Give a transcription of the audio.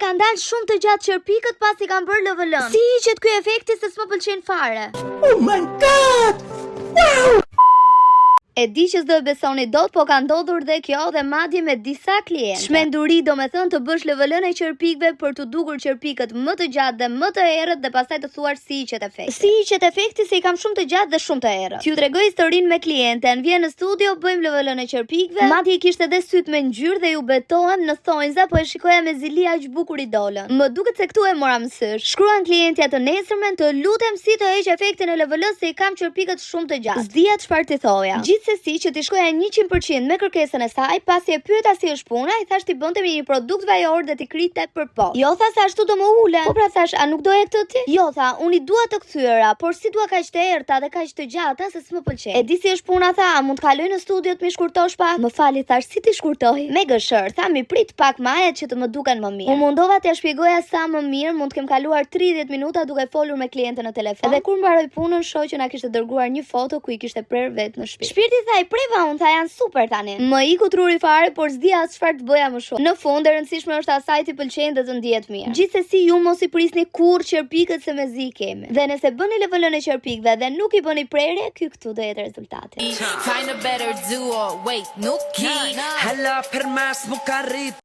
kanë dalë shumë të gjatë qërpikët pasi kanë bërë LVL-ën. Si hiqet ky efekti se s'më pëlqen fare? Oh my god! Wow! E di që s'do e besoni dot, po ka ndodhur dhe kjo dhe madje me disa klientë. Shmenduri do me thënë të bësh LVL-ën e qërpikëve për të dukur qërpikët më të gjatë dhe më të errët dhe pastaj të thuar si hiqet efekti. Si hiqet efekti se i kam shumë të gjatë dhe shumë të errët. T'ju tregoj historinë me klienten, vjen në studio, bëjmë LVL-ën e qërpikëve, madje i kishte edhe syt me ngjyrë dhe ju betohem në thonjza, po e shikoja me zili aq bukur i dolën. Më duket se këtu e mora mësysh. Shkruan klientja të nesërmen, të lutem si të heq efektin e LVL-s se i kam qërpikët shumë të gjatë. S'dija çfarë t'i thoja. Gjithsesi që t'i shkoja 100% me kërkesën e saj, pasi e pyeta si është puna, i thash t'i bënte me një produkt vajor dhe t'i krite për poshtë. Jo, tha, se ashtu do më ule. Po pra, thash, a nuk doje këtë ti? Jo, tha, unë i dua të kthyera, por si dua kaq të errta dhe kaq të gjata se s'më pëlqen. E di si është puna, tha, a mund të kaloj në studio të më shkurtosh pak? Më fali, thash, si ti shkurtoj? Me gëshër, tha, mi prit pak majet që të më duken më mirë. U mundova t'ia shpjegoja sa më mirë, mund të kem kaluar 30 minuta duke folur me klientën në telefon. Edhe kur mbaroi punën, shoqja na kishte dërguar një foto ku i kishte prerë vet në shtëpi. Shpirti tha, preva, unë tha, janë super tani. Më iku truri fare, por s'dija as çfarë të bëja më shumë. Në fund, e rëndësishme është asaj t'i pëlqejnë dhe të ndihet mirë. Gjithsesi, ju mos i prisni kurrë qërpikët se mezi kemi. Dhe nëse bëni LVL-ën e qërpikëve dhe nuk i bëni prerje, këtu do jetë rezultati. Find a better duo, wait, nuk ki. Hala për mas më ka rrit